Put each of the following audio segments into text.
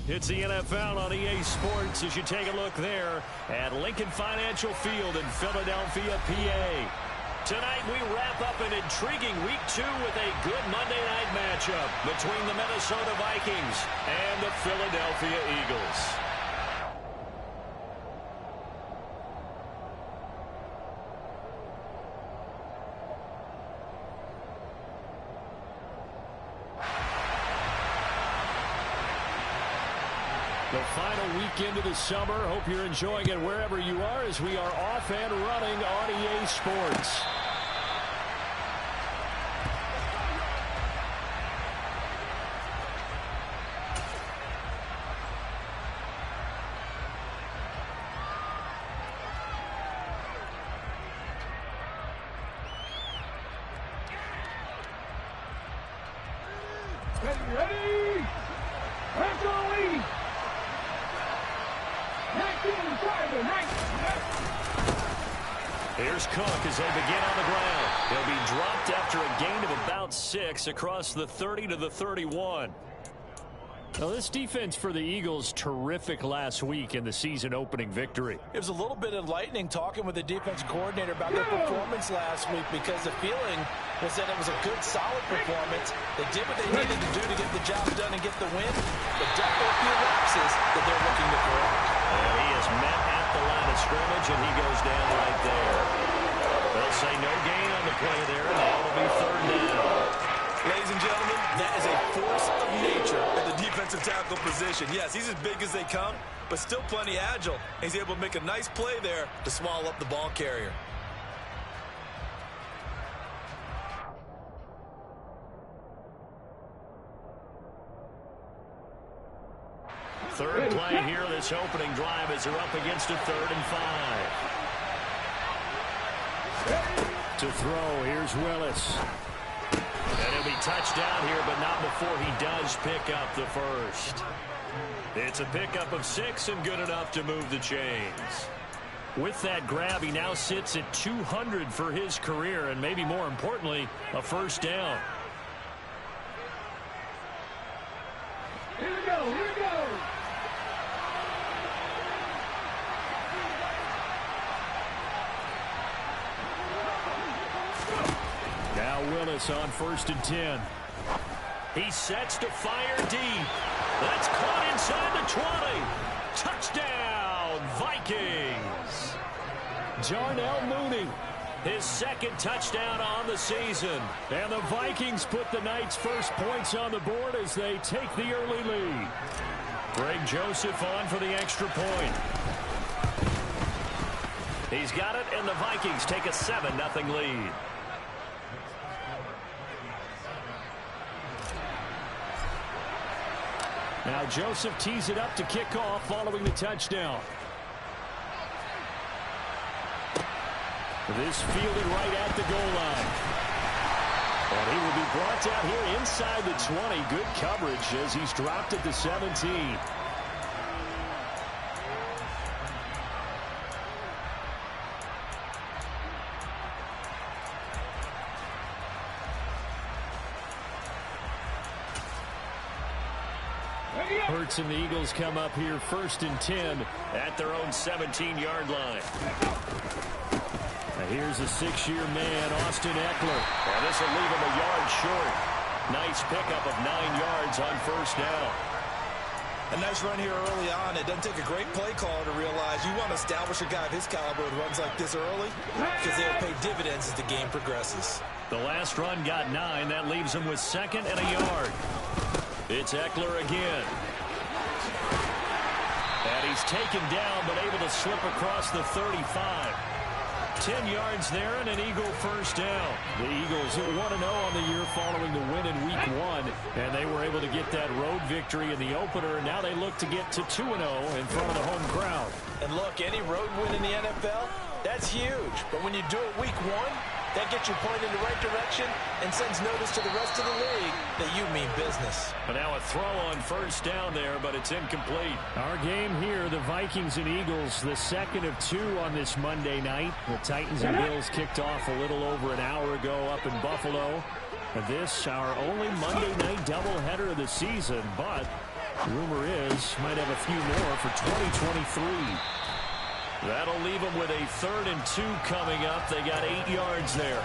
It's the NFL on EA Sports as you take a look there at Lincoln Financial Field in Philadelphia, PA. Tonight we wrap up an intriguing Week 2 with a good Monday night matchup between the Minnesota Vikings and the Philadelphia Eagles. The final weekend of the summer. Hope you're enjoying it wherever you are as we are off and running on EA Sports. Ready? Let's go! Here's Cook as they begin on the ground. He'll be dropped after a gain of about 6 across the 30 to the 31. Now, this defense for the Eagles, terrific last week in the season-opening victory. It was a little bit enlightening talking with the defense coordinator about their performance last week because the feeling was that it was a good, solid performance. They did what they needed to do to get the job done and get the win, but definitely a few lapses that they're looking to correct. And he is met at the line of scrimmage, and he goes down right there. They'll say no gain on the play there, and now it'll be 3rd down. Ladies and gentlemen, that is a force of nature at the defensive tackle position. Yes, he's as big as they come, but still plenty agile. He's able to make a nice play there to swallow up the ball carrier. Third play here, this opening drive as they're up against a 3rd and 5. To throw, here's Willis. And he'll be touched down here, but not before he does pick up the first. It's a pickup of 6 and good enough to move the chains. With that grab, he now sits at 200 for his career, and maybe more importantly, a first down. Here we go, here we go. Now Willis on 1st and 10. He sets to fire deep. That's caught inside the 20. Touchdown, Vikings. Darnell Mooney, his 2nd touchdown on the season. And the Vikings put the night's first points on the board as they take the early lead. Greg Joseph on for the extra point. He's got it, and the Vikings take a 7-0 lead. Now Joseph tees it up to kick off following the touchdown. This fielded right at the goal line. And he will be brought down here inside the 20. Good coverage as he's dropped at the 17. Hurts and the Eagles come up here 1st and 10 at their own 17-yard line. Now here's a 6-year man, Austin Eckler. And this will leave him a yard short. Nice pickup of 9 yards on 1st down. A nice run here early on. It doesn't take a great play caller to realize you want to establish a guy of his caliber with runs like this early because they'll pay dividends as the game progresses. The last run got 9. That leaves him with 2nd and a yard. It's Eckler again. And he's taken down but able to slip across the 35. 10 yards there and an Eagle first down. The Eagles 1-0 on the year following the win in Week 1. And they were able to get that road victory in the opener. And now they look to get to 2-0 in front of the home crowd. And look, any road win in the NFL, that's huge. But when you do it Week 1, that gets you pointed in the right direction and sends notice to the rest of the league that you mean business. But now a throw on 1st down there, but it's incomplete. Our game here, the Vikings and Eagles, the 2nd of 2 on this Monday night. The Titans and Bills kicked off a little over an hour ago up in Buffalo. And this, our only Monday night doubleheader of the season, but Rumor is, might have a few more for 2023. That'll leave them with a 3rd and 2 coming up. They got 8 yards there.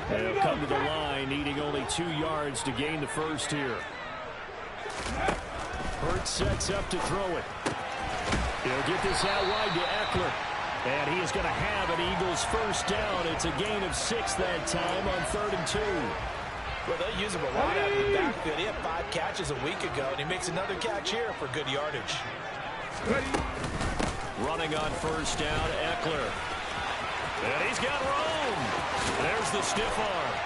They'll come to the line, needing only 2 yards to gain the first here. Hurts sets up to throw it. He'll get this out wide to Eckler. And he is going to have an Eagles first down. It's a gain of 6 that time on 3rd and 2. Well, they'll use him a lot out of the backfield. He had 5 catches a week ago, and he makes another catch here for good yardage. Running on first down, Eckler. And he's got room. There's the stiff arm.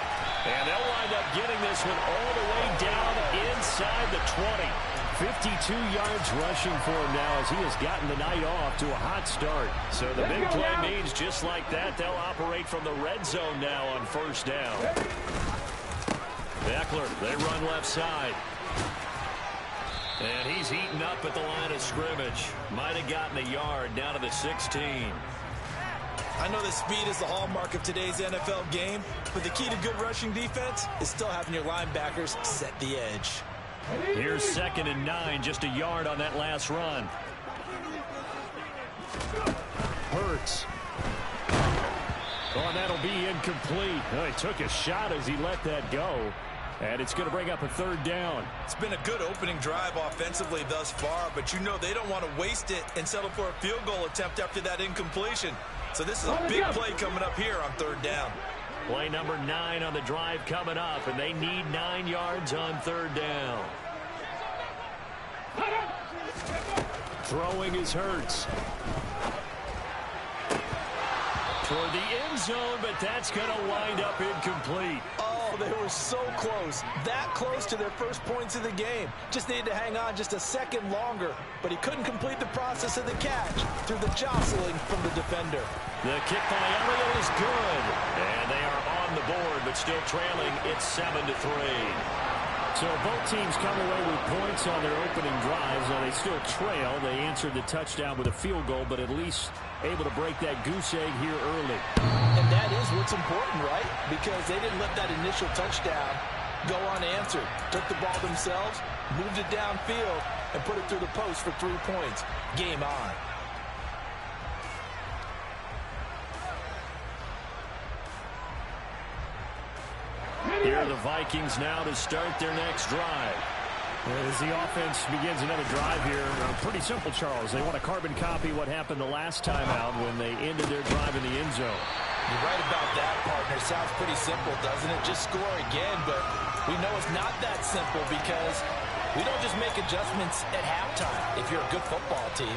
And they'll wind up getting this one all the way down inside the 20. 52 yards rushing for him now as he has gotten the night off to a hot start. So the big play means just like that, they'll operate from the red zone now on first down. Eckler, they run left side. And he's heating up at the line of scrimmage. Might have gotten a yard down to the 16. I know that speed is the hallmark of today's NFL game, but the key to good rushing defense is still having your linebackers set the edge. Here's 2nd and 9, just a yard on that last run. Hurts. Oh, and that'll be incomplete. Oh, he took a shot as he let that go. And it's going to bring up a 3rd down. It's been a good opening drive offensively thus far, but you know they don't want to waste it and settle for a field goal attempt after that incompletion. So this is a big play coming up here on 3rd down. Play number 9 on the drive coming up, and they need 9 yards on 3rd down. Throwing is Hurts. Toward the end zone, but that's going to wind up incomplete. Oh, they were so close. That close to their first points of the game. Just needed to hang on just a second longer, but he couldn't complete the process of the catch through the jostling from the defender. The kick by Elliott is good. And they are on the board, but still trailing. It's 7-3. So both teams come away with points on their opening drives. Now they still trail. They answered the touchdown with a field goal, but at least able to break that goose egg here early. And that is what's important, right? Because they didn't let that initial touchdown go unanswered. Took the ball themselves, moved it downfield, and put it through the post for 3 points. Game on. Here are the Vikings now to start their next drive. As the offense begins another drive here, pretty simple, Charles. They want to carbon copy what happened the last time out when they ended their drive in the end zone. You're right about that, partner. Sounds pretty simple, doesn't it? Just score again, but we know it's not that simple because we don't just make adjustments at halftime if you're a good football team.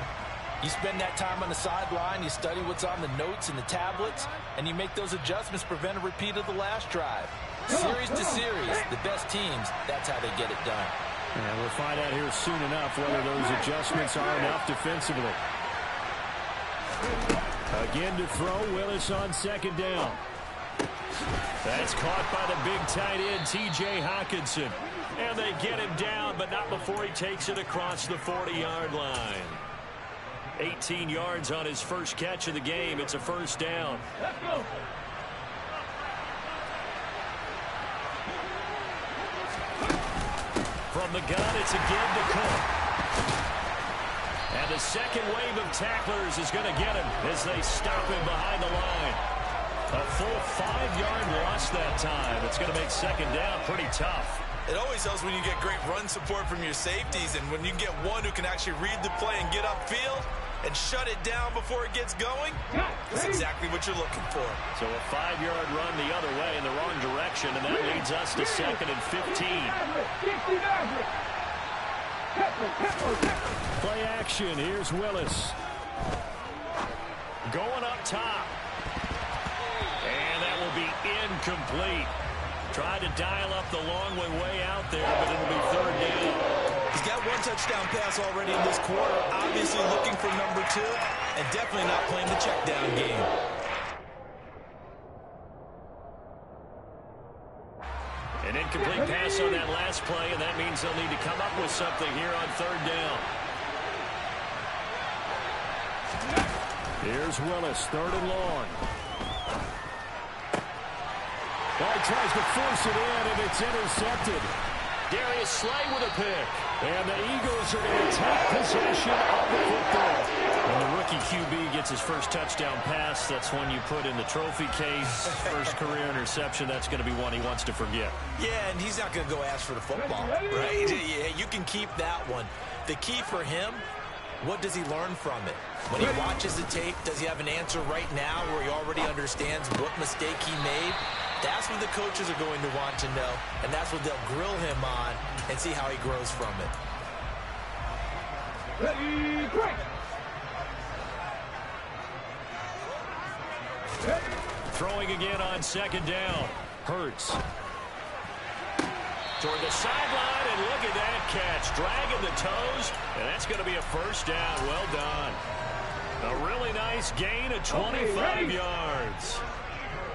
You spend that time on the sideline, you study what's on the notes and the tablets, and you make those adjustments, prevent a repeat of the last drive. Series to series, the best teams, that's how they get it done. And we'll find out here soon enough whether those adjustments are enough defensively. Again to throw, Willis on 2nd down. That's caught by the big tight end, T.J. Hockenson. And they get him down, but not before he takes it across the 40-yard line. 18 yards on his first catch of the game. It's a first down. Let's go. From the gun, it's again to Cook. And the second wave of tacklers is going to get him as they stop him behind the line. A full 5-yard loss that time. It's going to make 2nd down pretty tough. It always helps when you get great run support from your safeties, and when you get one who can actually read the play and get upfield and shut it down before it gets going, that's exactly what you're looking for. So a 5-yard run the other way in the wrong direction, and that leads us to 2nd and 15. Play action. Here's Willis. Going up top. And that will be incomplete. Tried to dial up the long way out there, but it'll be 3rd down. He's got 1 touchdown pass already in this quarter, obviously looking for number 2, and definitely not playing the check down game. An incomplete pass on that last play, and that means they'll need to come up with something here on 3rd down. Here's Willis, 3rd and long. Well, he tries to force it in, and it's intercepted. Darius Slay with a pick. And the Eagles are going to take possession of the football. When the rookie QB gets his first touchdown pass, that's one you put in the trophy case. First career interception, that's going to be one he wants to forget. Yeah, and he's not going to go ask for the football, right? Yeah, you can keep that one. The key for him, what does he learn from it? When he watches the tape, does he have an answer right now where he already understands what mistake he made? That's what the coaches are going to want to know, and that's what they'll grill him on and see how he grows from it. Ready, break. Throwing again on 2nd down. Hurts. Toward the sideline, and look at that catch. Dragging the toes, and that's going to be a 1st down. Well done. A really nice gain of 25 yards.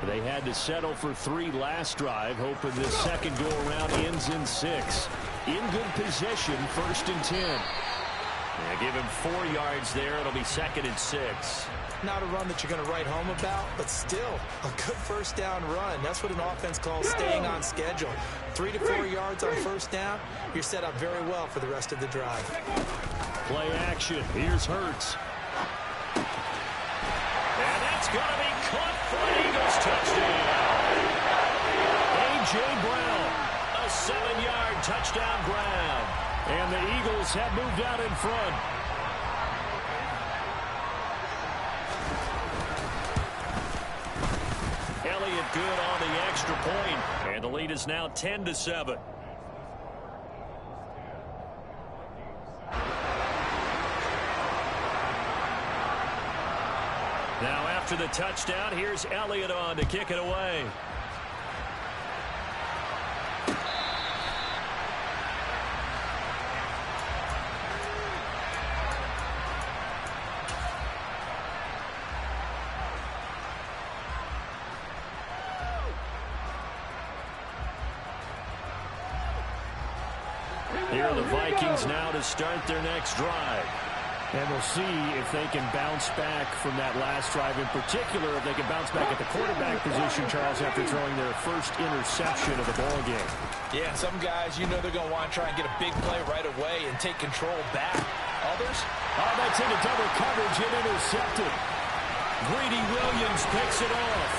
They had to settle for 3 last drive, hoping this second go-around ends in 6. In good position, 1st and 10. Yeah, give him 4 yards there. It'll be 2nd and 6. Not a run that you're going to write home about, but still a good 1st down run. That's what an offense calls staying on schedule. 3 to 4 yards on 1st down, you're set up very well for the rest of the drive. Play action. Here's Hurts. And that's going to be caught for an Eagles touchdown. A.J. Brown, a 7-yard touchdown grab. And the Eagles have moved out in front. Elliott good on the extra point, and the lead is now 10-7. Now after the touchdown, here's Elliott on to kick it away. Here are the Vikings now to start their next drive. And we'll see if they can bounce back from that last drive. In particular, if they can bounce back at the quarterback position, Charles, after throwing their first interception of the ball game. Yeah, some guys, you know they're going to want to try and get a big play right away and take control back. Others? Oh, that's into double coverage and intercepted. Greedy Williams picks it off.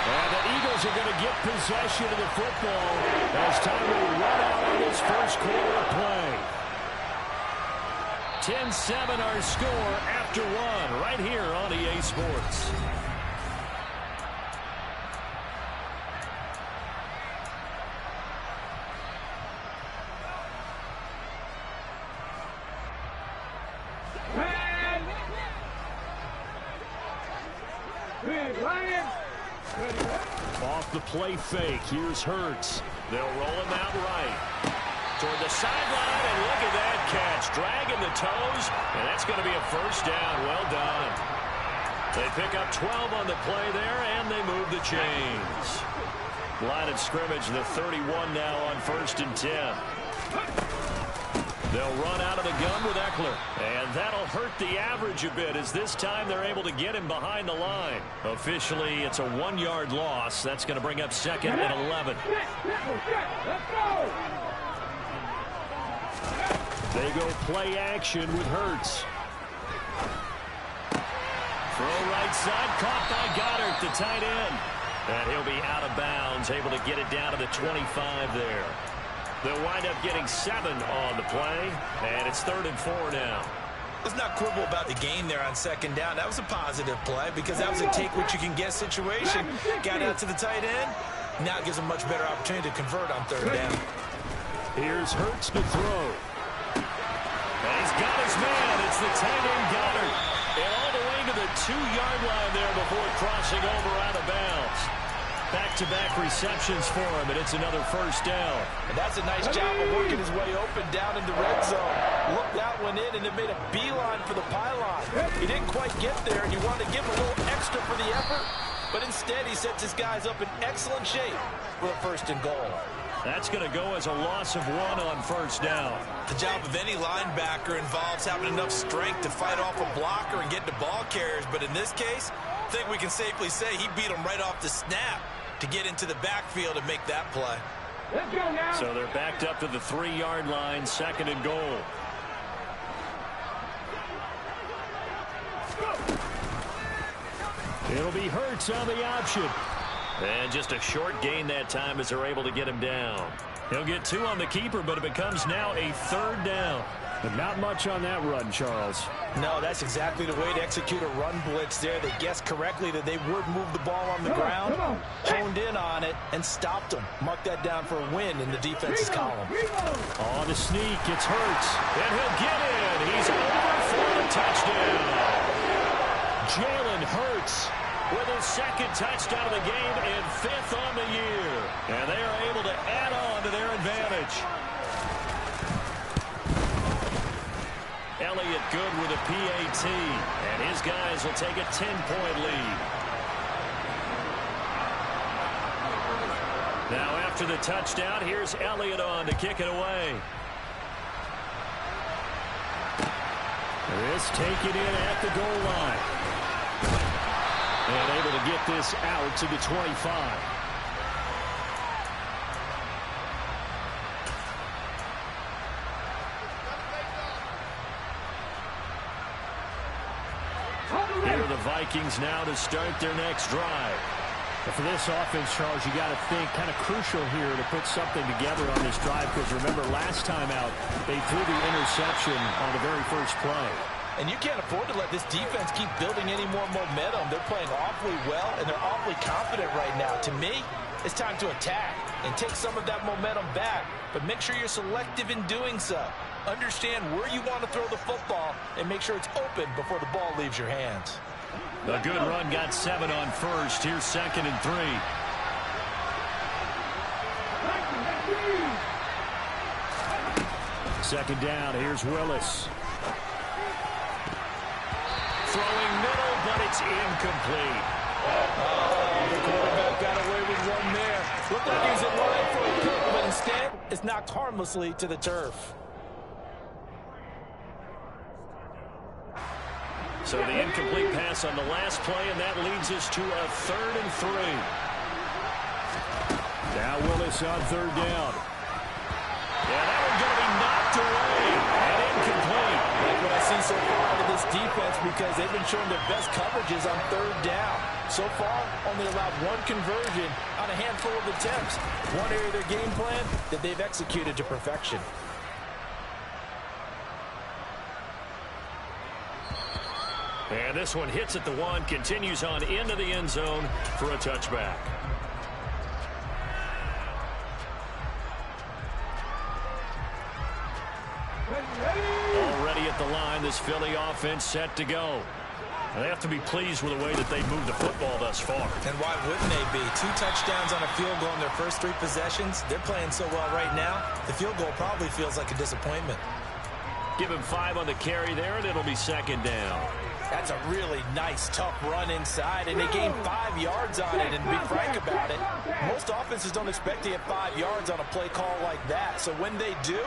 And the Eagles are going to get possession of the football as time will run out on this first quarter of play. 10-7 our score after 1 right here on EA Sports. Off the play fake, here's Hurts. They'll roll him out right. Toward the sideline, and look at that catch. Dragging the toes, and that's going to be a 1st down. Well done. They pick up 12 on the play there, and they move the chains. Line of scrimmage, the 31 now on 1st and 10. They'll run out of the gun with Eckler, and that'll hurt the average a bit as this time they're able to get him behind the line. Officially, it's a 1-yard loss. That's going to bring up 2nd and 11. Let's go! They go play action with Hurts. Throw right side, caught by Goddard, the tight end. And he'll be out of bounds, able to get it down to the 25 there. They'll wind up getting 7 on the play, and it's 3rd and 4 now. Let's not quibble about the gain there on 2nd down. That was a positive play because that was a take-what-you-can-get situation. Got out to the tight end. Now it gives them much better opportunity to convert on 3rd down. Here's Hurts to throw. And he's got his man. It's the tight end Goddard. And all the way to the 2-yard line there before crossing over out of bounds. Back-to-back receptions for him, and it's another 1st down. And that's a nice job of working his way open down in the red zone. Looked that one in, and it made a beeline for the pylon. He didn't quite get there, and you wanted to give him a little extra for the effort, but instead he sets his guys up in excellent shape for a 1st and goal. That's going to go as a loss of 1 on 1st down. The job of any linebacker involves having enough strength to fight off a blocker and get avoid the ball carriers, but in this case, I think we can safely say he beat them right off the snap to get into the backfield and make that play. Let's go now. So they're backed up to the 3-yard line, 2nd and goal. It'll be Hurts on the option. And just a short gain that time as they're able to get him down. He'll get 2 on the keeper, but it becomes now a 3rd down. But not much on that run, Charles. No, that's exactly the way to execute a run blitz there. They guessed correctly that they would move the ball on the ground, honed in on it, and stopped them. Mark that down for a win in the defense's column. On the sneak, it's Hurts. And he'll get in. He's over for the touchdown. Jalen Hurts with his 2nd touchdown of the game and 5th on the year. And they are able to add on to their advantage. Elliott good with a PAT, and his guys will take a 10-point lead. Now after the touchdown, here's Elliott on to kick it away. This taken in at the goal line. And able to get this out to the 25. Here are the Vikings now to start their next drive. But for this offense, Charles, you got to think kind of crucial here to put something together on this drive, because remember last time out they threw the interception on the very first play. And you can't afford to let this defense keep building any more momentum. They're playing awfully well, and they're awfully confident right now. To me, it's time to attack and take some of that momentum back, but make sure you're selective in doing so. Understand where you want to throw the football and make sure it's open before the ball leaves your hands. A good run, got 7 on first. Here's 2nd and 3. Second down, here's Willis. Throwing middle, but it's incomplete. The quarterback got away with one there. Looked like he was in line for a pick, but instead, it's knocked harmlessly to the turf. So the incomplete pass on the last play, and that leads us to a 3rd and 3. Now Willis on 3rd down. Yeah, that one's going to be knocked away and incomplete. Like what I see so far out of this defense, because they've been showing their best coverages on 3rd down. So far, only allowed 1 conversion on a handful of attempts. One area of their game plan that they've executed to perfection. And this one hits at the 1, continues on into the end zone for a touchback. Already at the line, this Philly offense set to go. And they have to be pleased with the way that they moved the football thus far. And why wouldn't they be? 2 touchdowns on a field goal in their first 3 possessions. They're playing so well right now, the field goal probably feels like a disappointment. Give him 5 on the carry there, and it'll be 2nd down. That's a really nice, tough run inside, and they gained 5 yards on it. And to be frank about it, most offenses don't expect to get 5 yards on a play call like that. So when they do,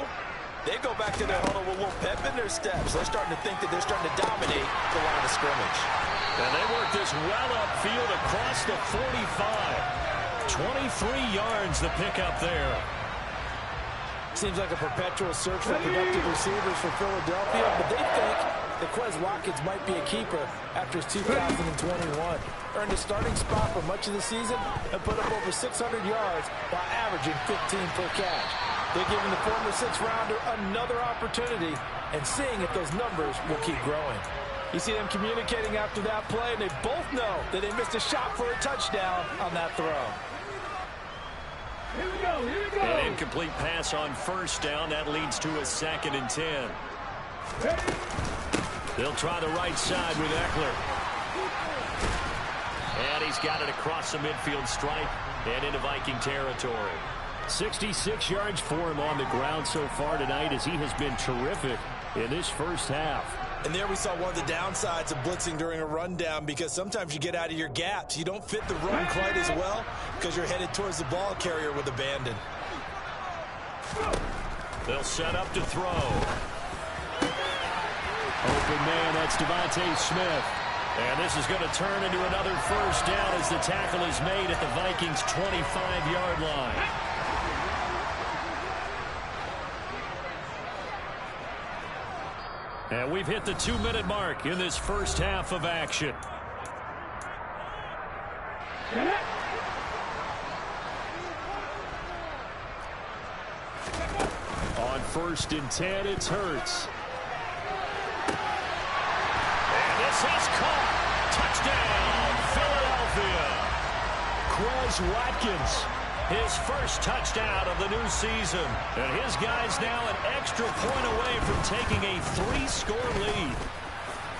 they go back to their huddle with a little pep in their steps. They're starting to think that they're starting to dominate the line of scrimmage. And they work this well upfield across the 45. 23 yards the pickup there. Seems like a perpetual search for productive receivers for Philadelphia, but they think that Quez Watkins might be a keeper after his 2021. Earned a starting spot for much of the season and put up over 600 yards while averaging 15 per catch. They're giving the former 6th-rounder another opportunity and seeing if those numbers will keep growing. You see them communicating after that play, and they both know that they missed a shot for a touchdown on that throw. Here we go, here we go. An incomplete pass on 1st down. That leads to a 2nd and 10. They'll try the right side with Eckler. And he's got it across the midfield stripe and into Viking territory. 66 yards for him on the ground so far tonight, as he has been terrific in this first half. And there we saw one of the downsides of blitzing during a rundown, because sometimes you get out of your gaps. You don't fit the run quite as well because you're headed towards the ball carrier with abandon. They'll set up to throw. Open open man. That's Devontae Smith. And this is going to turn into another first down as the tackle is made at the Vikings' 25-yard line. And we've hit the 2-minute mark in this first half of action. On 1st and 10, it's Hurts. And this is caught. Touchdown, Philadelphia. Quez Watkins, his first touchdown of the new season. And his guys now an extra point away from taking a 3-score lead.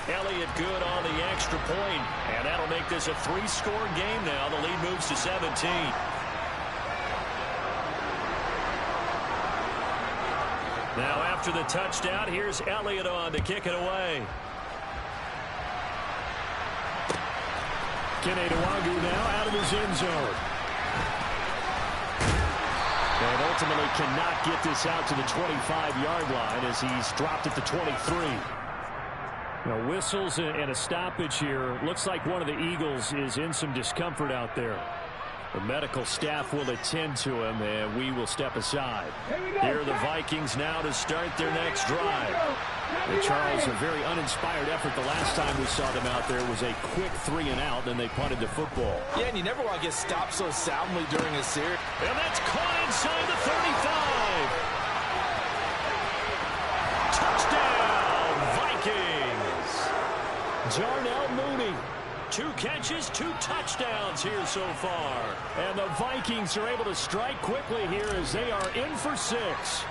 Elliott good on the extra point, and that'll make this a 3-score game now. The lead moves to 17. Now after the touchdown, here's Elliott on to kick it away. Kene Nwangwu now out of his end zone. And ultimately cannot get this out to the 25-yard line as he's dropped at the 23. Now, whistles and a stoppage here. Looks like one of the Eagles is in some discomfort out there. The medical staff will attend to him, and we will step aside. Here are the Vikings now to start their next drive. And Charles, a very uninspired effort the last time we saw them out there was a quick 3-and-out, then they punted the football. Yeah, and you never want to get stopped so soundly during a series. And that's caught inside the 35. Touchdown, Vikings. Darnell Mooney. 2 catches, 2 touchdowns here so far. And the Vikings are able to strike quickly here as they are in for 6.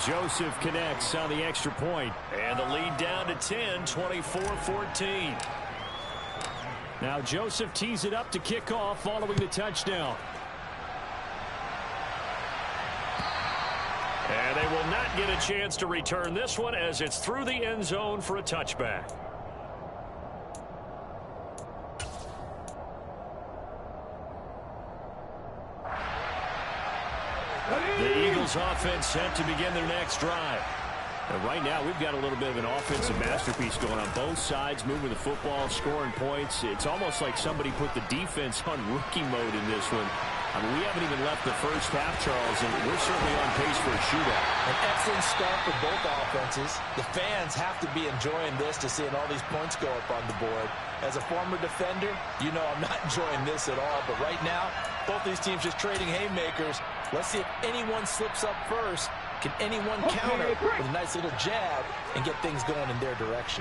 Joseph connects on the extra point. And the lead down to 10, 24-14. Now Joseph tees it up to kick off following the touchdown. And they will not get a chance to return this one as it's through the end zone for a touchback. The Eagles offense set to begin their next drive. And right now we've got a little bit of an offensive masterpiece going on both sides, moving the football, scoring points. It's almost like somebody put the defense on rookie mode in this one. I mean, we haven't even left the first half, Charles, and we're certainly on pace for a shootout. An excellent start for both offenses. The fans have to be enjoying this to seeing all these points go up on the board. As a former defender, you know I'm not enjoying this at all. But right now, both these teams just trading haymakers. Let's see if anyone slips up first. Can anyone counter with a nice little jab and get things going in their direction?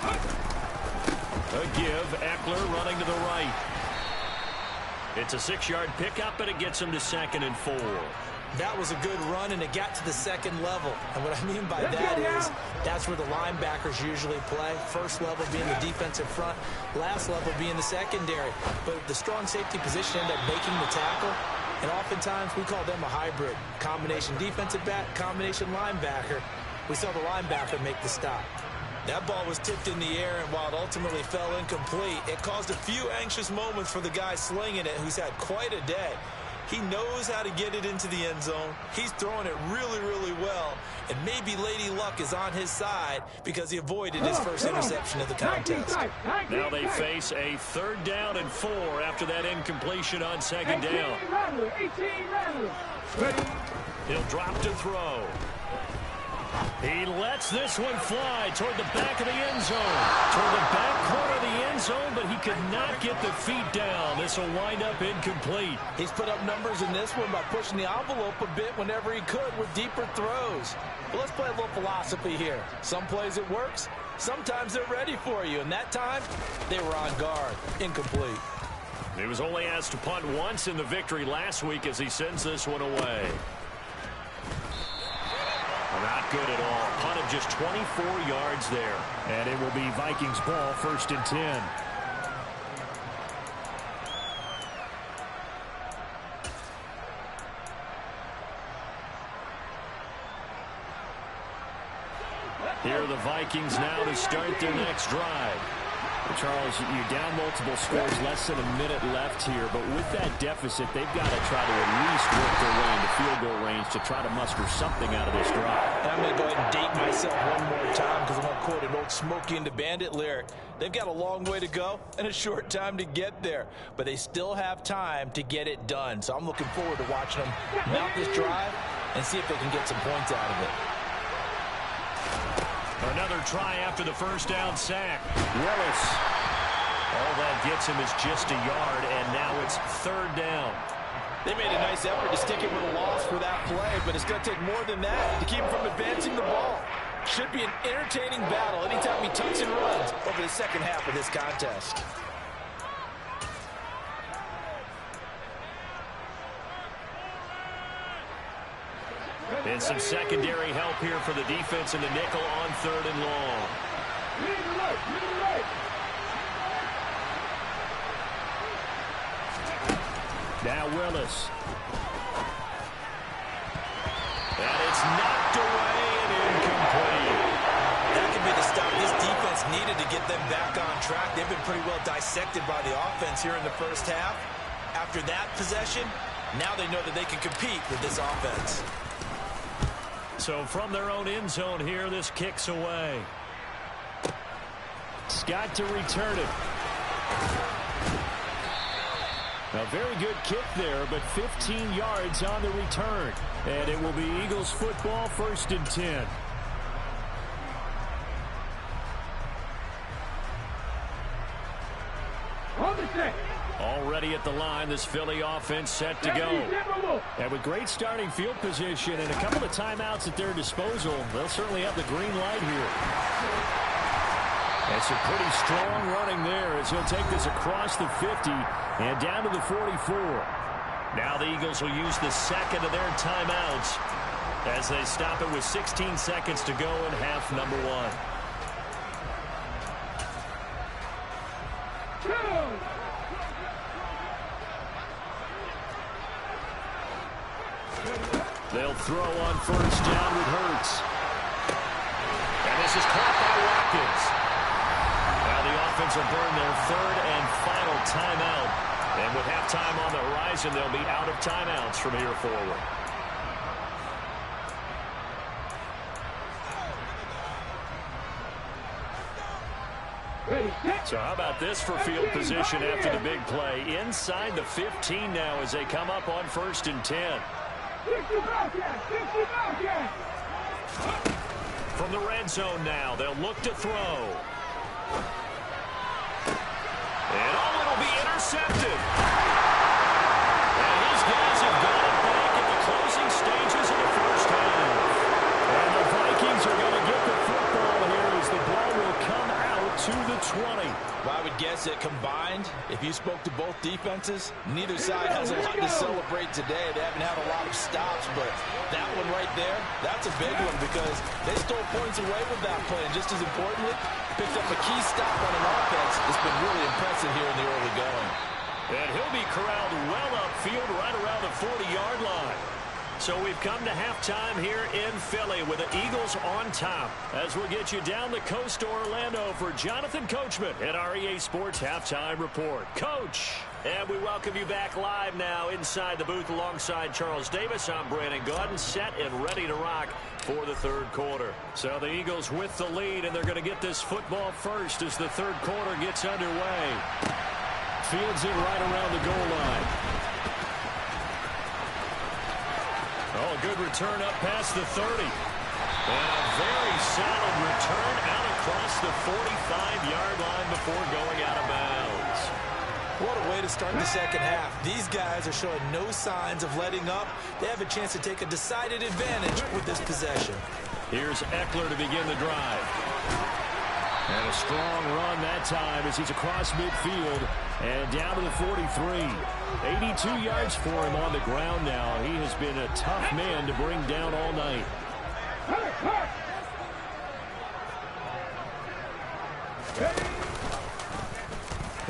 A give, Eckler running to the right. It's a 6-yard pickup, but it gets him to 2nd and 4. That was a good run, and it got to the second level. And what I mean by that is that's where the linebackers usually play. First level being the defensive front, last level being the secondary. But the strong safety position ended up making the tackle, and oftentimes we call them a hybrid. Combination defensive back, combination linebacker. We saw the linebacker make the stop. That ball was tipped in the air, and while it ultimately fell incomplete, it caused a few anxious moments for the guy slinging it, who's had quite a day. He knows how to get it into the end zone. He's throwing it really, really well, and maybe Lady Luck is on his side because he avoided his first interception of the contest. Now they face a 3rd down and 4 after that incompletion on 2nd down. He'll drop to throw. He lets this one fly toward the back of the end zone. Toward the back corner of the end zone, but he could not get the feet down. This will wind up incomplete. He's put up numbers in this one by pushing the envelope a bit whenever he could with deeper throws. But let's play a little philosophy here. Some plays it works. Sometimes they're ready for you. And that time, they were on guard. Incomplete. He was only asked to punt once in the victory last week as he sends this one away. Not good at all. Punt of just 24 yards there. And it will be Vikings ball, 1st and 10. Here are the Vikings now to start their next drive. Charles, you're down multiple scores, less than a minute left here, but with that deficit, they've got to try to at least work their way into field goal range to try to muster something out of this drive. And I'm going to go ahead and date myself one more time because I'm going to quote an old Smokey and the Bandit lyric. They've got a long way to go and a short time to get there, but they still have time to get it done. So I'm looking forward to watching them mount this drive and see if they can get some points out of it. Another try after the first down sack. Willis. All that gets him is just a yard, and now it's third down. They made a nice effort to stick him with a loss for that play, but it's going to take more than that to keep him from advancing the ball. Should be an entertaining battle anytime he tucks and runs over the second half of this contest. And some secondary help here for the defense in the nickel on third and long. Now Willis. And it's knocked away and incomplete. That could be the stop this defense needed to get them back on track. They've been pretty well dissected by the offense here in the first half. After that possession, now they know that they can compete with this offense. So from their own end zone here, this kicks away. Scott to return it. A very good kick there, but 15 yards on the return. And it will be Eagles football, 1st and 10. Already at the line, this Philly offense set to go. And with great starting field position and a couple of timeouts at their disposal, they'll certainly have the green light here. That's a pretty strong running there as he'll take this across the 50 and down to the 44. Now the Eagles will use the second of their timeouts as they stop it with 16 seconds to go in half number 1. They'll throw on first down with Hurts. And this is caught by Watkins. Now the offense will burn their third and final timeout. And with halftime on the horizon, they'll be out of timeouts from here forward. So how about this for field position after the big play? Inside the 15 now as they come up on 1st and 10. From the red zone now, they'll look to throw. And it'll be intercepted. And these guys have got it back in the closing stages of the first half. And the Vikings are going to get the football here as the ball will come out to the 20. Well, I would guess that combined, if you spoke to both defenses, neither side has a lot to celebrate today. They haven't had a lot of stops, but that one right there, that's a big one because they stole points away with that play. And just as importantly, picked up a key stop on an offense that's been really impressive here in the early going. And he'll be corralled well upfield right around the 40-yard line. So we've come to halftime here in Philly with the Eagles on top as we'll get you down the coast to Orlando for Jonathan Coachman at our EA Sports Halftime Report. Coach, and we welcome you back live now inside the booth alongside Charles Davis. I'm Brandon Gaudin, set and ready to rock for the third quarter. So the Eagles with the lead, and they're going to get this football first as the third quarter gets underway. Fields it right around the goal line. Oh, good return up past the 30. And a very solid return out across the 45-yard line before going out of bounds. What a way to start the second half. These guys are showing no signs of letting up. They have a chance to take a decided advantage with this possession. Here's Eckler to begin the drive. And a strong run that time as he's across midfield and down to the 43. 82 yards for him on the ground now. He has been a tough man to bring down all night.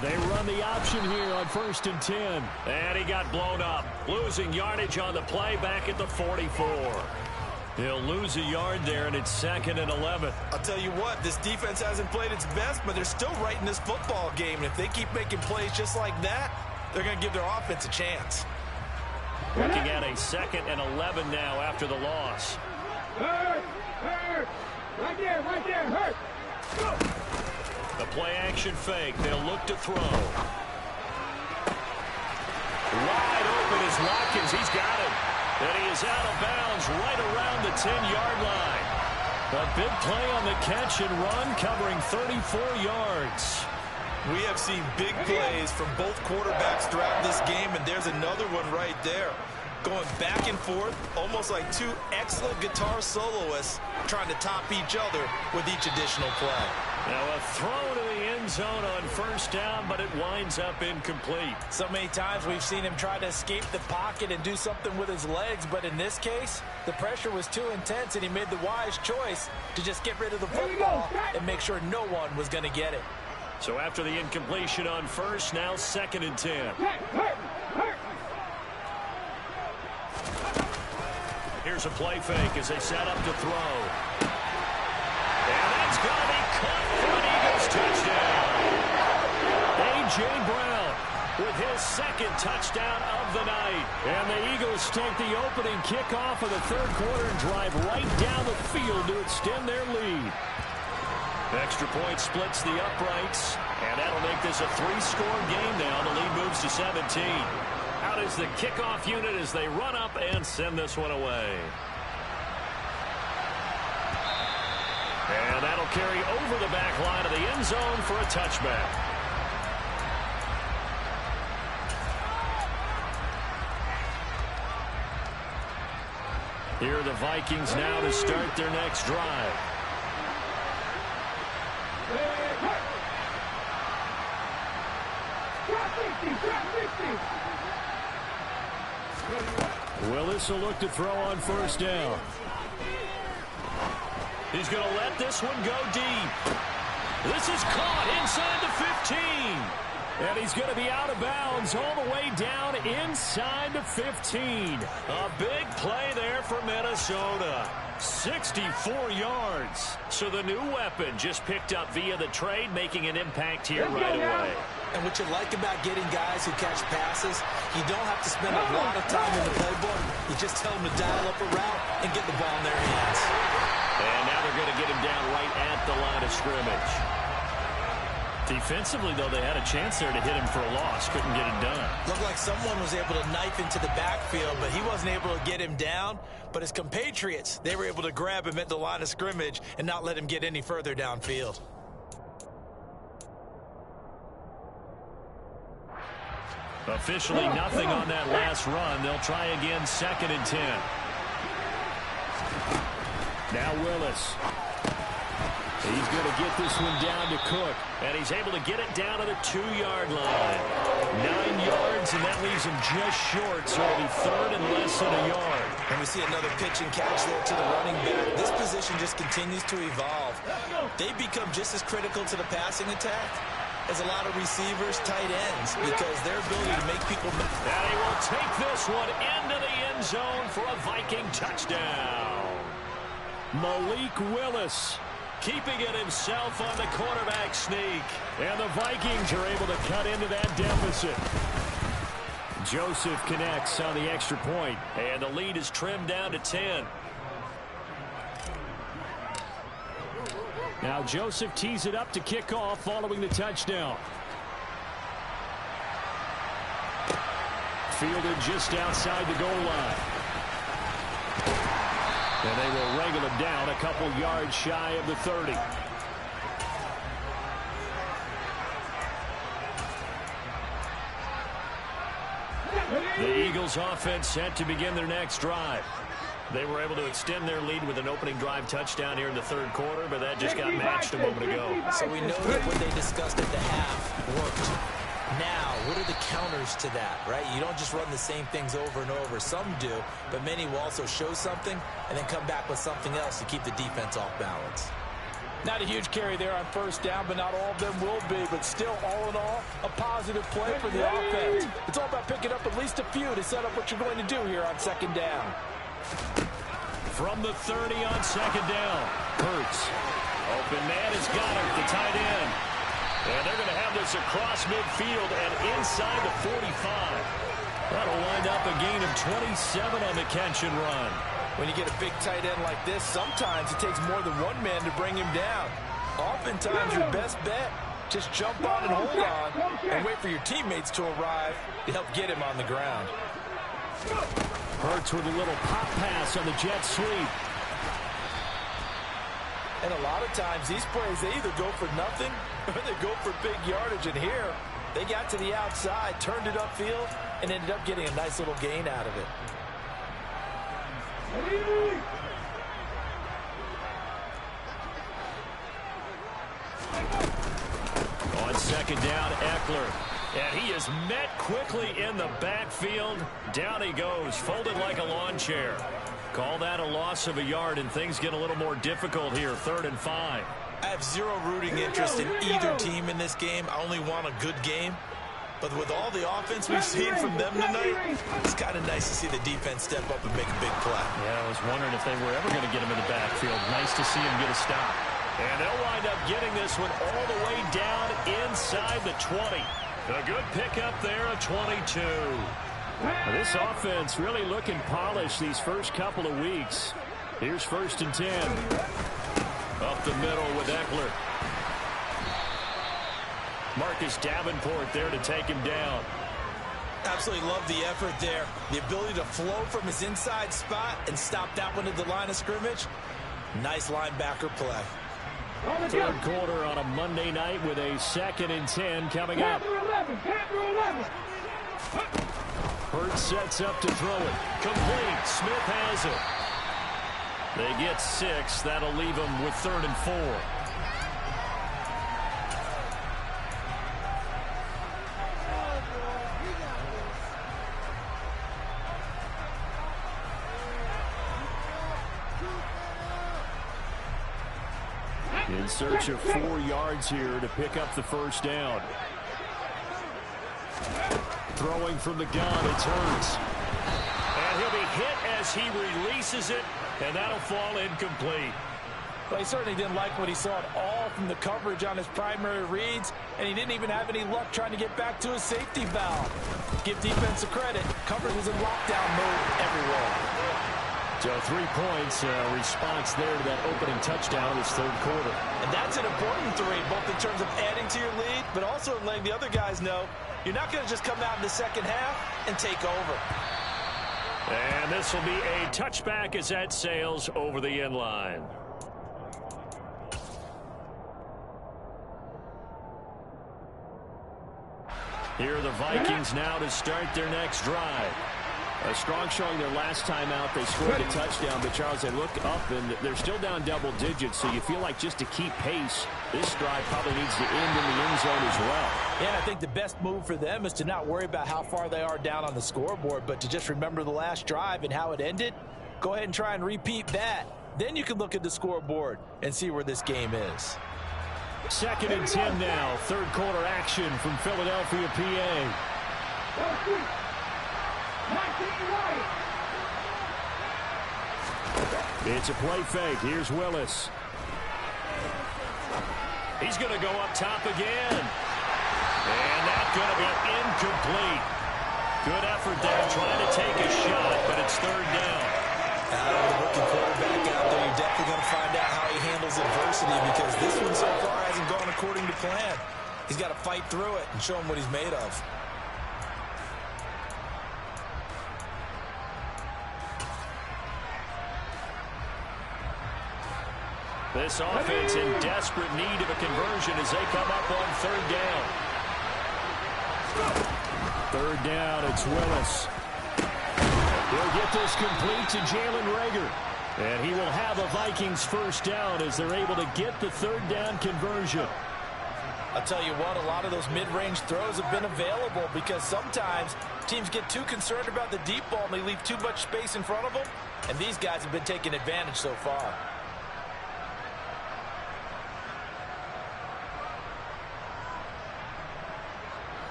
They run the option here on 1st and 10. And he got blown up. Losing yardage on the play back at the 44. He'll lose a yard there, and it's 2nd and 11. I'll tell you what, this defense hasn't played its best, but they're still right in this football game. And if they keep making plays just like that, they're going to give their offense a chance. Looking at a 2nd and 11 now after the loss. Hurt! Right there, hurt! The play-action fake. They'll look to throw. Wide open is Watkins. He's got it. And he is out of bounds right around the 10-yard line. A big play on the catch and run, covering 34 yards. We have seen big plays from both quarterbacks throughout this game, and there's another one right there. Going back and forth, almost like two excellent guitar soloists trying to top each other with each additional play. Now a throw to the end zone on 1st down, but it winds up incomplete. So many times we've seen him try to escape the pocket and do something with his legs, but in this case, the pressure was too intense, and he made the wise choice to just get rid of the football and make sure no one was going to get it. So after the incompletion on 1st, now 2nd and 10. Here's a play fake as they set up to throw. And that's going to be caught for an Eagles touchdown. A.J. Brown with his 2nd touchdown of the night. And the Eagles take the opening kickoff of the 3rd quarter and drive right down the field to extend their lead. Extra point splits the uprights, and that'll make this a 3-score game now. The lead moves to 17. Out is the kickoff unit as they run up and send this one away. And that'll carry over the back line of the end zone for a touchback. Here are the Vikings now to start their next drive. Willis will look to throw on 1st down. He's going to let this one go deep. This is caught inside the 15. And he's going to be out of bounds all the way down inside the 15. A big play there for Minnesota. 64 yards. So the new weapon just picked up via the trade, making an impact here right away. And what you like about getting guys who catch passes, you don't have to spend a lot of time in the playbook. You just tell them to dial up a route and get the ball in their hands. And now they're going to get him down right at the line of scrimmage. Defensively, though, they had a chance there to hit him for a loss. Couldn't get it done. Looked like someone was able to knife into the backfield, but he wasn't able to get him down. But his compatriots, they were able to grab him at the line of scrimmage and not let him get any further downfield. Officially nothing on that last run. They'll try again, 2nd and 10. Now Willis. He's going to get this one down to Cook. And he's able to get it down to the 2-yard line. 9 yards, and that leaves him just short. So it'll be 3rd and less than a yard. And we see another pitch and catch there to the running back. This position just continues to evolve. They become just as critical to the passing attack as a lot of receivers, tight ends, because their ability to make people... And he will take this one into the end zone for a Viking touchdown. Malik Willis keeping it himself on the quarterback sneak. And the Vikings are able to cut into that deficit. Joseph connects on the extra point, and the lead is trimmed down to 10. Now Joseph tees it up to kick off following the touchdown. Fielded just outside the goal line. And they will wrangle him down a couple yards shy of the 30. The Eagles offense set to begin their next drive. They were able to extend their lead with an opening drive touchdown here in the 3rd quarter, but that just got matched a moment ago. So we know that what they discussed at the half worked. Now, what are the counters to that, right? You don't just run the same things over and over. Some do, but many will also show something and then come back with something else to keep the defense off balance. Not a huge carry there on 1st down, but not all of them will be. But still, all in all, a positive play for the offense. It's all about picking up at least a few to set up what you're going to do here on 2nd down. from the 30 on second down. Hurts. Open man has got him, the tight end. And they're going to have this across midfield and inside the 45. That'll wind up a gain of 27 on the catch and run. When you get a big tight end like this, sometimes it takes more than one man to bring him down. Oftentimes, your best bet, just jump on and hold on and wait for your teammates to arrive to help get him on the ground. Hurts with a little pop pass on the jet sweep. And a lot of times, these plays, they either go for nothing or they go for big yardage. And here, they got to the outside, turned it upfield, and ended up getting a nice little gain out of it. On second down, Eckler. And he is met quickly in the backfield. Down he goes, folded like a lawn chair. Call that a loss of a yard, and things get a little more difficult here, 3rd and 5. I have zero rooting interest in either team in this game. I only want a good game. But with all the offense we've seen from them tonight, it's kind of nice to see the defense step up and make a big play. Yeah, I was wondering if they were ever going to get him in the backfield. Nice to see him get a stop. And they'll wind up getting this one all the way down inside the 20. A good pickup there, a 22. Now, this offense really looking polished these first couple of weeks. Here's 1st and 10. Up the middle with Eckler. Marcus Davenport there to take him down. Absolutely love the effort there. The ability to flow from his inside spot and stop that one at the line of scrimmage. Nice linebacker play. 3rd quarter on a Monday night with a 2nd and 10 coming up. Hurts sets up to throw it. Complete. Smith has it. They get 6. That'll leave them with 3rd and 4. In search of 4 yards here to pick up the 1st down. Throwing from the gun, it's Hurts. And he'll be hit as he releases it, and that'll fall incomplete. But he certainly didn't like what he saw at all from the coverage on his primary reads, and he didn't even have any luck trying to get back to his safety valve. Give defense a credit. Coverage was in lockdown mode everywhere. So 3 points, response there to that opening touchdown in this 3rd quarter. And that's an important 3, both in terms of adding to your lead, but also letting the other guys know you're not going to just come out in the second half and take over. And this will be a touchback as that sails over the end line. Here are the Vikings now to start their next drive. A strong showing their last time out. They scored a touchdown, but Charles, they look up and they're still down double digits, so you feel like just to keep pace, this drive probably needs to end in the end zone as well. Yeah, I think the best move for them is to not worry about how far they are down on the scoreboard, but to just remember the last drive and how it ended. Go ahead and try and repeat that. Then you can look at the scoreboard and see where this game is. 2nd and 10 now. 3rd quarter action from Philadelphia, PA. It's a play fake. Here's Willis. He's going to go up top again. And that's going to be incomplete. Good effort there trying to take a shot, but it's 3rd down. Rookie quarterback out there, you're definitely going to find out how he handles adversity because this one so far hasn't gone according to plan. He's got to fight through it and show him what he's made of. This offense in desperate need of a conversion as they come up on 3rd down. 3rd down, it's Willis. He'll get this complete to Jalen Reagor. And he will have a Vikings 1st down as they're able to get the 3rd down conversion. I'll tell you what, a lot of those mid-range throws have been available because sometimes teams get too concerned about the deep ball and they leave too much space in front of them. And these guys have been taking advantage so far.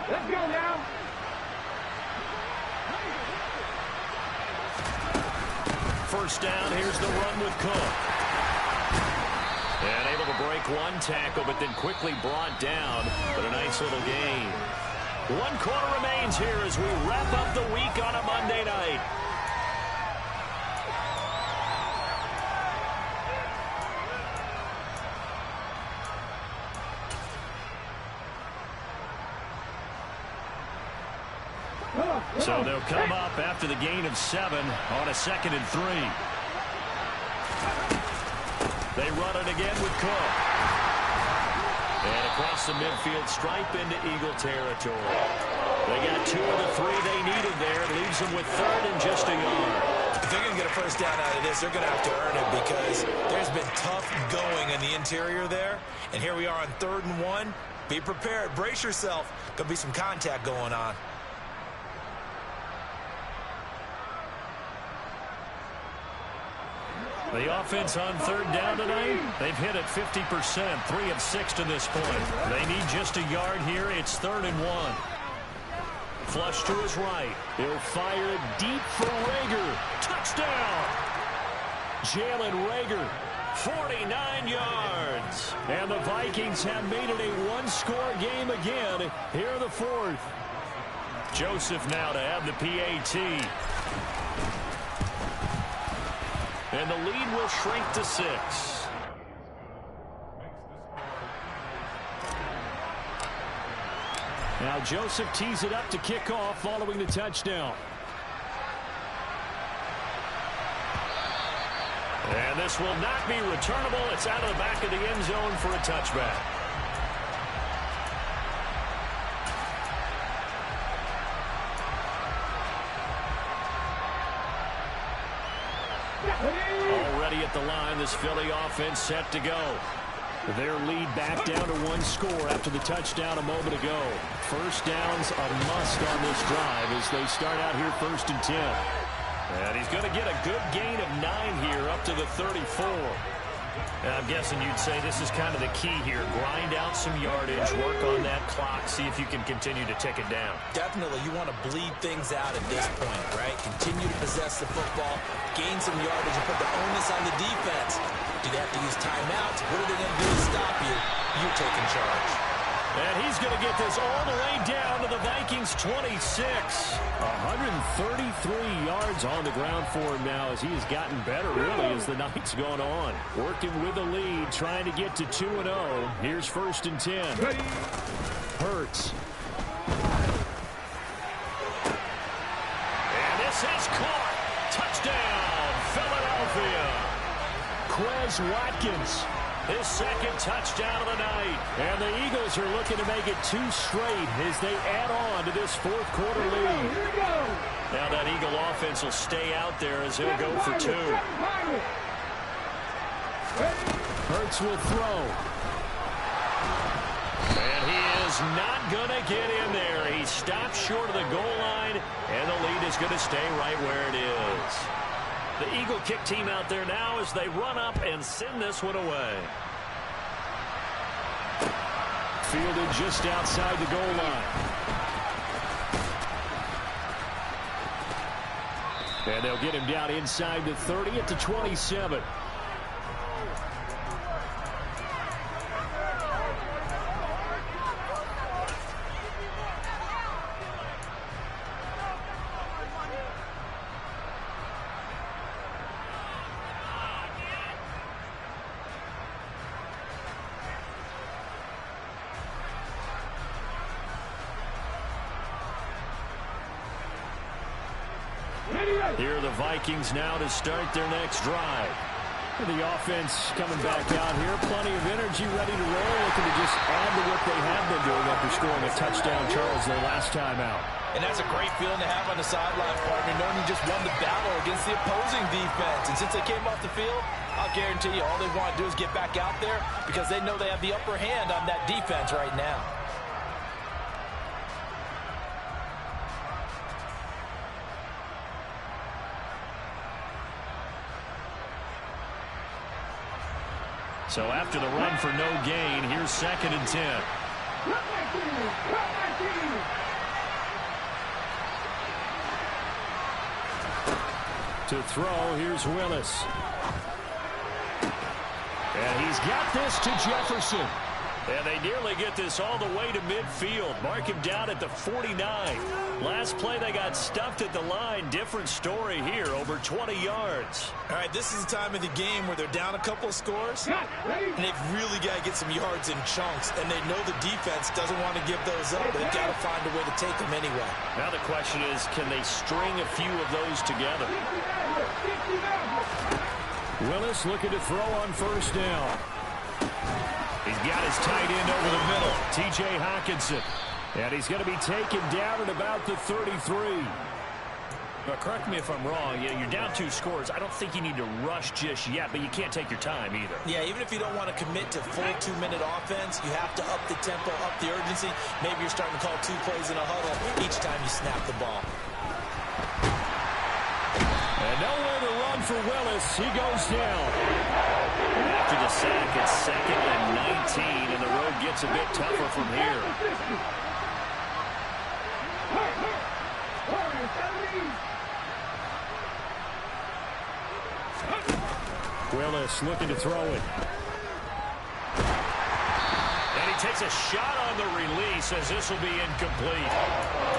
Let's go now. 1st first down. Here's the run with Cook. And able to break one tackle, but then quickly brought down. But a nice little gain. 1 quarter remains here as we wrap up the week on a Monday night. So they'll come up after the gain of 7 on a 2nd and 3. They run it again with Cook. And across the midfield stripe into Eagle territory. They got 2 of the 3 they needed there. It leaves them with 3rd and just a yard. If they're going to get a first down out of this, they're going to have to earn it because there's been tough going in the interior there. And here we are on 3rd and 1. Be prepared. Brace yourself. Going to be some contact going on. The offense on 3rd down tonight, they've hit it 50%, 3 of 6 to this point. They need just a yard here. It's 3rd and 1. Flush to his right. He'll fire it deep for Rager. Touchdown! Jalen Rager, 49 yards. And the Vikings have made it a 1-score game again here in the 4th. Joseph now to have the PAT. And the lead will shrink to 6. Now Joseph tees it up to kick off following the touchdown. And this will not be returnable. It's out of the back of the end zone for a touchback. Already at the line, this Philly offense set to go. Their lead back down to 1 score after the touchdown a moment ago. First down's a must on this drive as they start out here 1st and 10. And he's going to get a good gain of 9 here up to the 34. And I'm guessing you'd say this is kind of the key here. Grind out some yardage, work on that clock, see if you can continue to tick it down. Definitely, you want to bleed things out at this point, right? Continue to possess the football, gain some yardage, and put the onus on the defense. Do they have to use timeouts? What are they going to do to stop you? You're taking charge. And he's going to get this all the way down to the Vikings 26. 133 yards on the ground for him now as he has gotten better, really, as the night's gone on. Working with the lead, trying to get to 2-0. Here's 1st and 10. Hurts. And this is caught. Touchdown, Philadelphia. Quez Watkins. His 2nd touchdown of the night. And the Eagles are looking to make it 2 straight as they add on to this 4th quarter lead. Now that Eagle offense will stay out there as he'll go for 2. Hurts will throw. And he is not going to get in there. He stops short of the goal line, and the lead is going to stay right where it is. The Eagle kick team out there now as they run up and send this one away. Fielded just outside the goal line. And they'll get him down inside the 30 at the 27. Here are the Vikings now to start their next drive. The offense coming back out here. Plenty of energy, ready to roll. Looking to just add to what they have been doing after scoring a touchdown, Charles, their last time out. And that's a great feeling to have on the sideline, partner, knowing you just won the battle against the opposing defense. And since they came off the field, I'll guarantee you all they want to do is get back out there because they know they have the upper hand on that defense right now. So after the run for no gain, here's 2nd and 10. To throw, here's Willis. And he's got this to Jefferson. And they nearly get this all the way to midfield. Mark him down at the 49. Last play, they got stuffed at the line. Different story here, over 20 yards. All right, this is the time of the game where they're down a couple of scores, and they've really got to get some yards in chunks, and they know the defense doesn't want to give those up, but they've got to find a way to take them anyway. Now the question is, can they string a few of those together? Willis looking to throw on first down. He's got his tight end over the middle, T.J. Hockenson. And he's going to be taken down at about the 33. Now, correct me if I'm wrong. Yeah, you're down 2 scores. I don't think you need to rush just yet, but you can't take your time either. Yeah, even if you don't want to commit to full 2-minute offense, you have to up the tempo, up the urgency. Maybe you're starting to call 2 plays in a huddle each time you snap the ball. And nowhere to run for Willis. He goes down. After the sack, it's 2nd and 19, and the road gets a bit tougher from here. Willis looking to throw it. And he takes a shot on the release as this will be incomplete.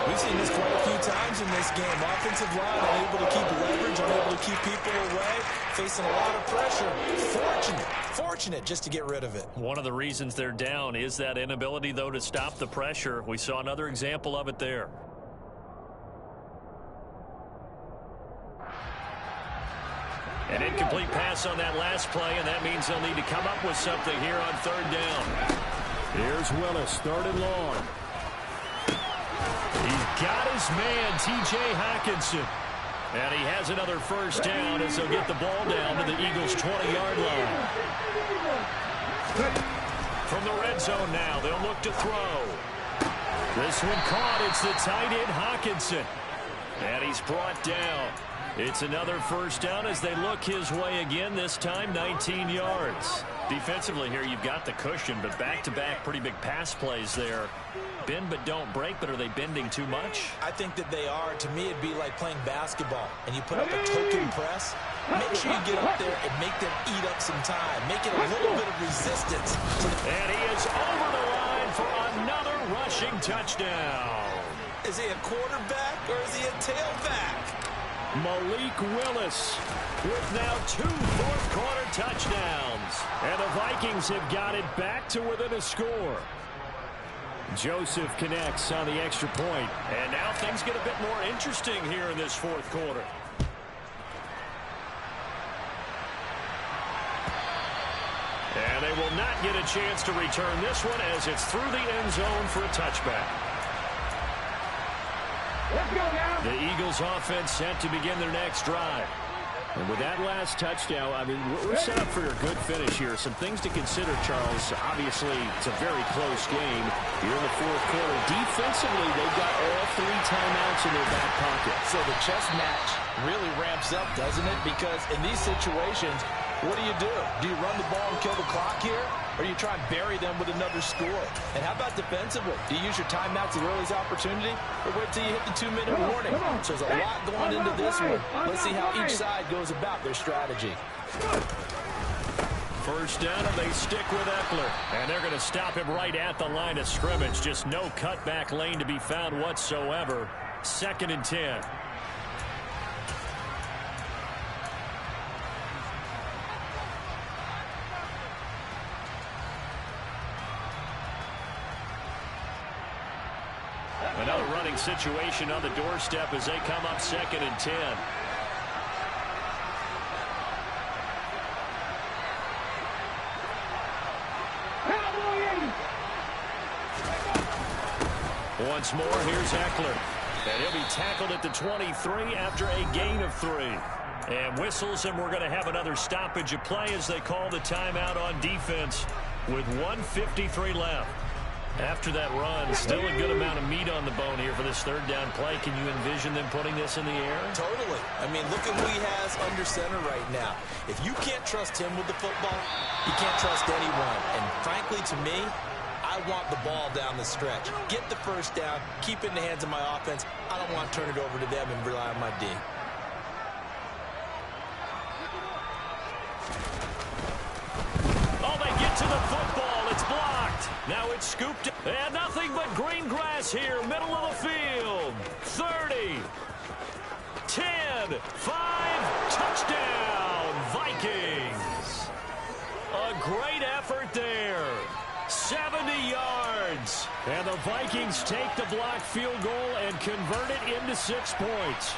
We've seen this quite a few times in this game. Offensive line unable to keep leverage, unable to keep people away, facing a lot of pressure. Fortunate just to get rid of it. One of the reasons they're down is that inability, though, to stop the pressure. We saw another example of it there. An incomplete pass on that last play, and that means they'll need to come up with something here on 3rd down. Here's Willis, 3rd and long. He's got his man, T.J. Hockenson. And he has another first down as they'll get the ball down to the Eagles' 20-yard line. From the red zone now, they'll look to throw. This one caught. It's the tight end, Hockenson. And he's brought down. It's another first down as they look his way again, this time 19 yards. Defensively here, you've got the cushion, but back-to-back pretty big pass plays there. Bend but don't break, but are they bending too much? I think that they are. To me, it'd be like playing basketball, and you put up a token press. Make sure you get up there and make them eat up some time. Make it a little bit of resistance. And he is over the line for another rushing touchdown. Is he a quarterback or is he a tailback? Malik Willis with now 2 fourth-quarter touchdowns. And the Vikings have got it back to within a score. Joseph connects on the extra point. And now things get a bit more interesting here in this 4th quarter. And they will not get a chance to return this one as it's through the end zone for a touchback. Let's go now. The Eagles offense set to begin their next drive. And with that last touchdown, I mean, we're set up for a good finish here. Some things to consider, Charles. Obviously, it's a very close game here in the 4th quarter. Defensively, they've got all 3 timeouts in their back pocket. So the chess match really ramps up, doesn't it? Because in these situations, what do? Do you run the ball and kill the clock here? Or you try and bury them with another score? And how about defensively? Do you use your timeouts as early as opportunity? Or wait till you hit the 2-minute warning? So there's a lot going into this one. Let's see how each side goes about their strategy. First down, and they stick with Eckler. And they're going to stop him right at the line of scrimmage. Just no cutback lane to be found whatsoever. 2nd and 10. Another running situation on the doorstep as they come up 2nd and 10. Once more, here's Eckler. And he'll be tackled at the 23 after a gain of 3. And whistles, and we're going to have another stoppage of play as they call the timeout on defense with 1:53 left. After that run, still a good amount of meat on the bone here for this 3rd down play. Can you envision them putting this in the air? Totally. I mean, look at who he has under center right now. If you can't trust him with the football, you can't trust anyone. And frankly, to me, I want the ball down the stretch. Get the first down, keep it in the hands of my offense. I don't want to turn it over to them and rely on my D. scooped. And nothing but green grass here, middle of the field. 30, 10, 5, touchdown, Vikings. A great effort there. 70 yards. And the Vikings take the blocked field goal and convert it into 6 points.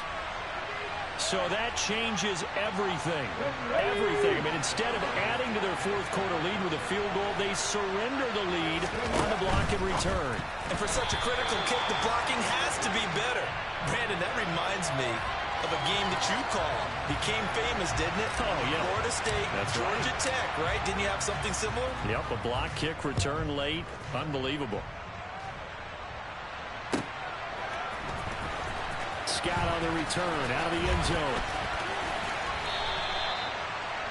So that changes everything. Everything. I mean, instead of adding to their fourth quarter lead with a field goal, they surrender the lead on the block and return. And for such a critical kick, the blocking has to be better. Brandon, that reminds me of a game that you called. Became famous, didn't it? Oh, yeah. Florida State, That's Georgia right. Tech, right? Didn't you have something similar? Yep, a block kick return late. Unbelievable. Scott on the return out of the end zone.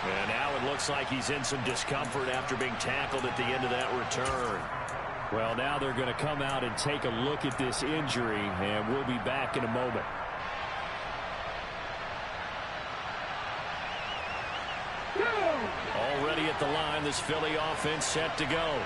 And now it looks like he's in some discomfort after being tackled at the end of that return. Well, now they're going to come out and take a look at this injury, and we'll be back in a moment. Already at the line, this Philly offense set to go.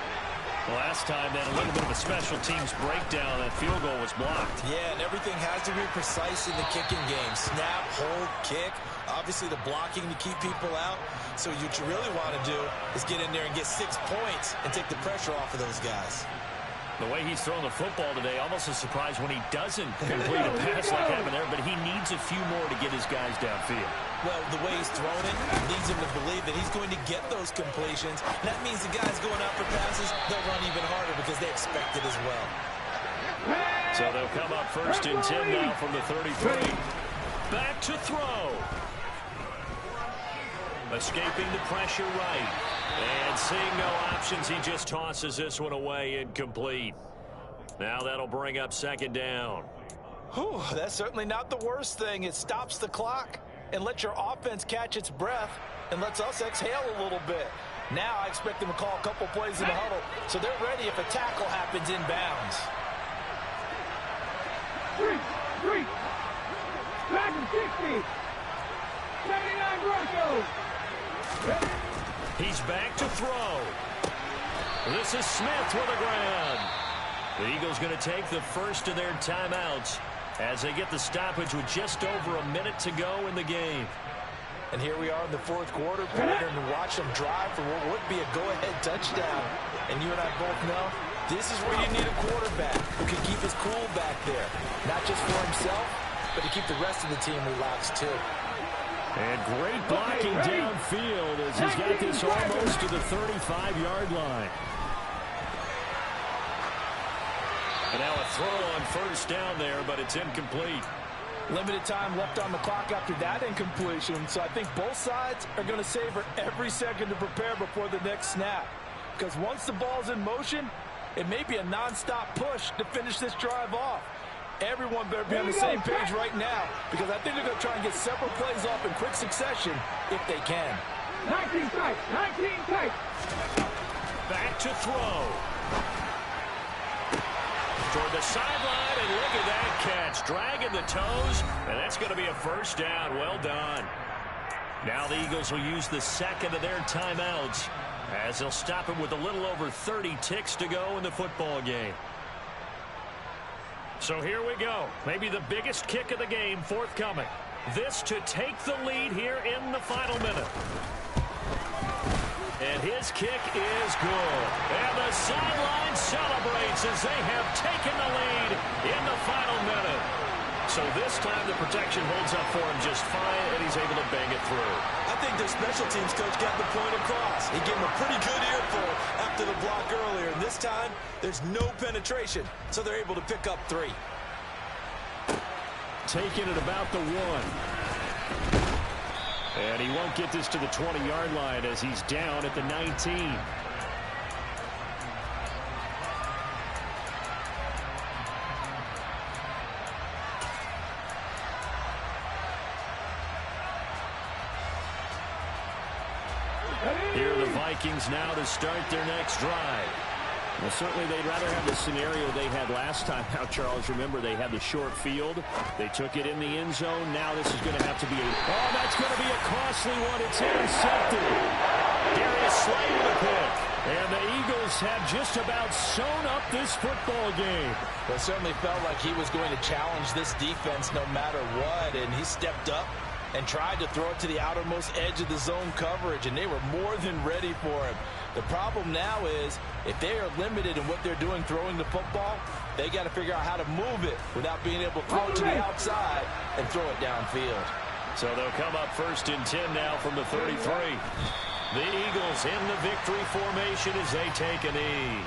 Last time, that a little bit of a special teams breakdown. That field goal was blocked. Yeah, and everything has to be precise in the kicking game. Snap, hold, kick. Obviously, the blocking to keep people out. So what you really want to do is get in there and get 6 points and take the pressure off of those guys. The way he's thrown the football today, almost a surprise when he doesn't complete a pass like happened there, but he needs a few more to get his guys downfield. Well, the way he's thrown it leads him to believe that he's going to get those completions. And that means the guys going out for passes, they'll run even harder because they expect it as well. So they'll come up 1st and 10 now from the 33. Back to throw. Escaping the pressure right. And seeing no options, he just tosses this one away, incomplete. Now that'll bring up 2nd down. Whew, that's certainly not the worst thing. It stops the clock and lets your offense catch its breath and lets us exhale a little bit. Now I expect them to call a couple plays in the huddle, so they're ready if a tackle happens inbounds. 3, back to 60, 79 Broncos. He's back to throw. This is Smith with the ground. The Eagles going to take the first of their timeouts as they get the stoppage with just over a minute to go in the game. And here we are in the 4th quarter, and watch them drive for what would be a go-ahead touchdown. And you and I both know this is where you need a quarterback who can keep his cool back there. Not just for himself, but to keep the rest of the team relaxed too. And great blocking downfield as he's got this almost to the 35-yard line. And now a throw on 1st down there, but it's incomplete. Limited time left on the clock after that incompletion, so I think both sides are going to savor every second to prepare before the next snap. Because once the ball's in motion, it may be a nonstop push to finish this drive off. Everyone better be on the same page right now, because I think they're going to try and get several plays off in quick succession if they can. 19 tight, 19 tight. Back to throw. Toward the sideline, and look at that catch. Dragging the toes, and that's going to be a 1st down. Well done. Now the Eagles will use the 2nd of their timeouts as they'll stop him with a little over 30 ticks to go in the football game. So here we go. Maybe the biggest kick of the game forthcoming. This to take the lead here in the final minute. And his kick is good. And the sideline celebrates as they have taken the lead in the final minute. So this time the protection holds up for him just fine, and he's able to bang it through. I think their special teams coach got the point across. He gave him a pretty good earful after the block earlier. And this time, there's no penetration, so they're able to pick up 3. Taking it about the 1. And he won't get this to the 20-yard line as he's down at the 19. Here are the Vikings now to start their next drive. Well, certainly they'd rather have the scenario they had last time out, Charles. Remember, they had the short field. They took it in the end zone. Now this is going to have to be that's going to be a costly one. It's intercepted. Darius Slay with a pick. And the Eagles have just about sewn up this football game. Well, it certainly felt like he was going to challenge this defense no matter what, and he stepped up and tried to throw it to the outermost edge of the zone coverage, and they were more than ready for him. The problem now is if they are limited in what they're doing throwing the football, they got to figure out how to move it without being able to throw it to the outside and throw it downfield. So they'll come up 1st and 10 now from the 33. The Eagles in the victory formation as they take a knee.